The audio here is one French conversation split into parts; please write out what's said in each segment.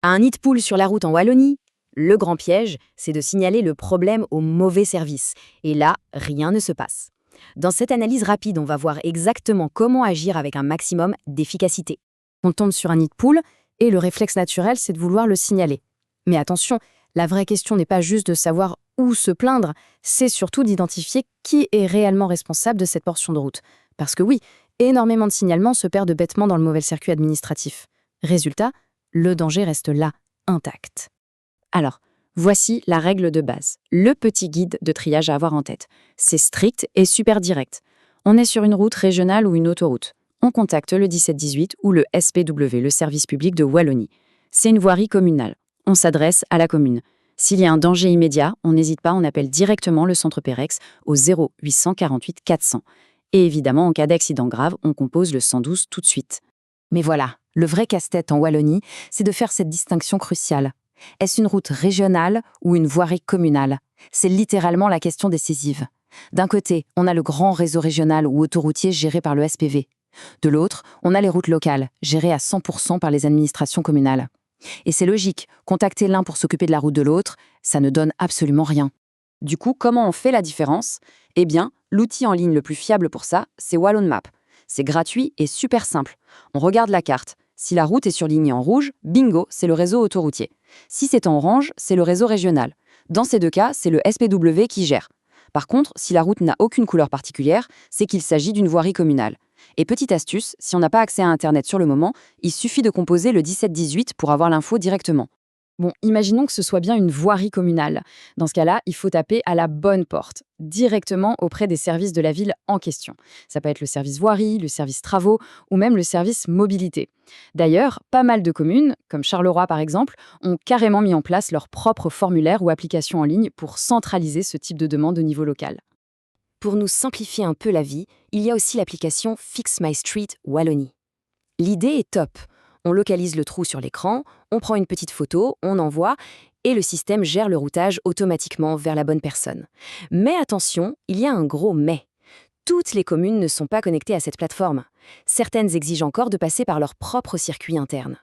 Un nid de poule sur la route en Wallonie? Le grand piège, c'est de signaler le problème au mauvais service. Et là, rien ne se passe. Dans cette analyse rapide, on va voir exactement comment agir avec un maximum d'efficacité. On tombe sur un nid de poule et le réflexe naturel, c'est de vouloir le signaler. Mais attention, la vraie question n'est pas juste de savoir où se plaindre, c'est surtout d'identifier qui est réellement responsable de cette portion de route. Parce que oui, énormément de signalements se perdent bêtement dans le mauvais circuit administratif. Résultat, le danger reste là, intact. Alors, voici la règle de base, le petit guide de triage à avoir en tête. C'est strict et super direct. On est sur une route régionale ou une autoroute. On contacte le 1718 ou le SPW, le service public de Wallonie. C'est une voirie communale. On s'adresse à la commune. S'il y a un danger immédiat, on n'hésite pas, on appelle directement le centre Pérex au 0848 400. Et évidemment, en cas d'accident grave, on compose le 112 tout de suite. Mais voilà, le vrai casse-tête en Wallonie, c'est de faire cette distinction cruciale. Est-ce une route régionale ou une voirie communale? C'est littéralement la question décisive. D'un côté, on a le grand réseau régional ou autoroutier géré par le SPV. De l'autre, on a les routes locales, gérées à 100% par les administrations communales. Et c'est logique, contacter l'un pour s'occuper de la route de l'autre, ça ne donne absolument rien. Du coup, comment on fait la différence? Eh bien, l'outil en ligne le plus fiable pour ça, c'est WallonMap. C'est gratuit et super simple. On regarde la carte. Si la route est surlignée en rouge, bingo, c'est le réseau autoroutier. Si c'est en orange, c'est le réseau régional. Dans ces deux cas, c'est le SPW qui gère. Par contre, si la route n'a aucune couleur particulière, c'est qu'il s'agit d'une voirie communale. Et petite astuce, si on n'a pas accès à Internet sur le moment, il suffit de composer le 1718 pour avoir l'info directement. Bon, imaginons que ce soit bien une voirie communale. Dans ce cas-là, il faut taper à la bonne porte, directement auprès des services de la ville en question. Ça peut être le service voirie, le service travaux ou même le service mobilité. D'ailleurs, pas mal de communes, comme Charleroi par exemple, ont carrément mis en place leur propre formulaire ou application en ligne pour centraliser ce type de demande au niveau local. Pour nous simplifier un peu la vie, il y a aussi l'application Fix My Street Wallonie. L'idée est top. On localise le trou sur l'écran, on prend une petite photo, on envoie, et le système gère le routage automatiquement vers la bonne personne. Mais attention, il y a un gros mais. Toutes les communes ne sont pas connectées à cette plateforme. Certaines exigent encore de passer par leur propre circuit interne.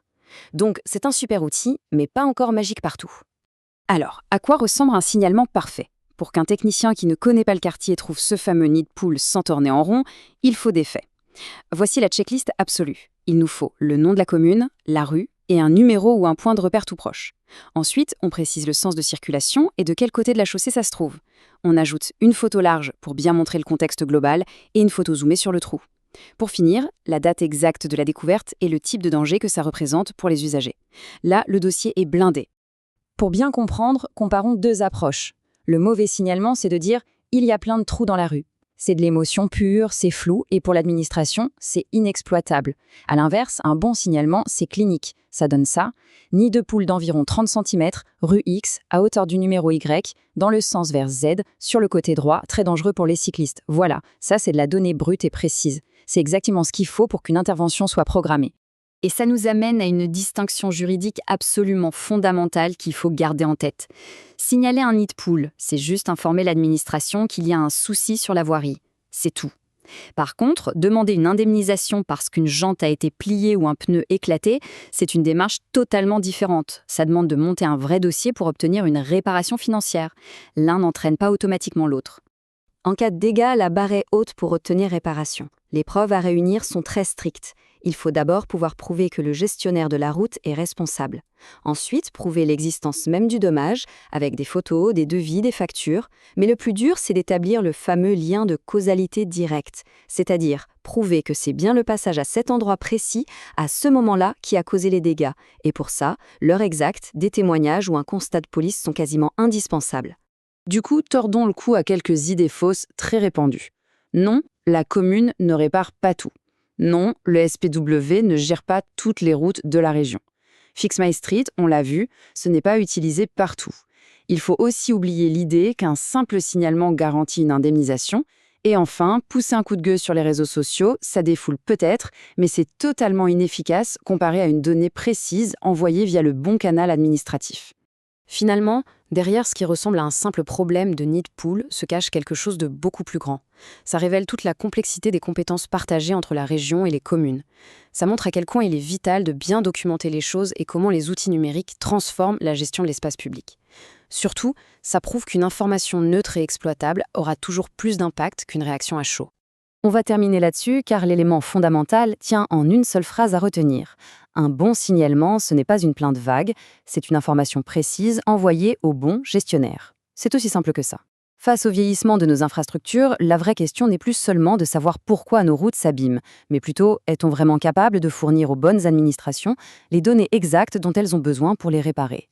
Donc c'est un super outil, mais pas encore magique partout. Alors, à quoi ressemble un signalement parfait? Pour qu'un technicien qui ne connaît pas le quartier trouve ce fameux nid de poule sans tourner en rond, il faut des faits. Voici la checklist absolue. Il nous faut le nom de la commune, la rue et un numéro ou un point de repère tout proche. Ensuite, on précise le sens de circulation et de quel côté de la chaussée ça se trouve. On ajoute une photo large pour bien montrer le contexte global et une photo zoomée sur le trou. Pour finir, la date exacte de la découverte et le type de danger que ça représente pour les usagers. Là, le dossier est blindé. Pour bien comprendre, comparons deux approches. Le mauvais signalement, c'est de dire « il y a plein de trous dans la rue ». C'est de l'émotion pure, c'est flou, et pour l'administration, c'est inexploitable. À l'inverse, un bon signalement, c'est clinique. Ça donne ça. Nid de poule d'environ 30 cm, rue X, à hauteur du numéro Y, dans le sens vers Z, sur le côté droit, très dangereux pour les cyclistes. Voilà, ça c'est de la donnée brute et précise. C'est exactement ce qu'il faut pour qu'une intervention soit programmée. Et ça nous amène à une distinction juridique absolument fondamentale qu'il faut garder en tête. Signaler un nid de poule, c'est juste informer l'administration qu'il y a un souci sur la voirie. C'est tout. Par contre, demander une indemnisation parce qu'une jante a été pliée ou un pneu éclaté, c'est une démarche totalement différente. Ça demande de monter un vrai dossier pour obtenir une réparation financière. L'un n'entraîne pas automatiquement l'autre. En cas de dégâts, la barre est haute pour obtenir réparation. Les preuves à réunir sont très strictes. Il faut d'abord pouvoir prouver que le gestionnaire de la route est responsable. Ensuite, prouver l'existence même du dommage, avec des photos, des devis, des factures. Mais le plus dur, c'est d'établir le fameux lien de causalité directe, c'est-à-dire prouver que c'est bien le passage à cet endroit précis, à ce moment-là, qui a causé les dégâts. Et pour ça, l'heure exacte, des témoignages ou un constat de police sont quasiment indispensables. Du coup, tordons le cou à quelques idées fausses très répandues. Non, la commune ne répare pas tout. Non, le SPW ne gère pas toutes les routes de la région. Fix My Street, on l'a vu, ce n'est pas utilisé partout. Il faut aussi oublier l'idée qu'un simple signalement garantit une indemnisation. Et enfin, pousser un coup de gueule sur les réseaux sociaux, ça défoule peut-être, mais c'est totalement inefficace comparé à une donnée précise envoyée via le bon canal administratif. Finalement, derrière ce qui ressemble à un simple problème de nid de poule se cache quelque chose de beaucoup plus grand. Ça révèle toute la complexité des compétences partagées entre la région et les communes. Ça montre à quel point il est vital de bien documenter les choses et comment les outils numériques transforment la gestion de l'espace public. Surtout, ça prouve qu'une information neutre et exploitable aura toujours plus d'impact qu'une réaction à chaud. On va terminer là-dessus car l'élément fondamental tient en une seule phrase à retenir. Un bon signalement, ce n'est pas une plainte vague, c'est une information précise envoyée au bon gestionnaire. C'est aussi simple que ça. Face au vieillissement de nos infrastructures, la vraie question n'est plus seulement de savoir pourquoi nos routes s'abîment, mais plutôt, est-on vraiment capable de fournir aux bonnes administrations les données exactes dont elles ont besoin pour les réparer ?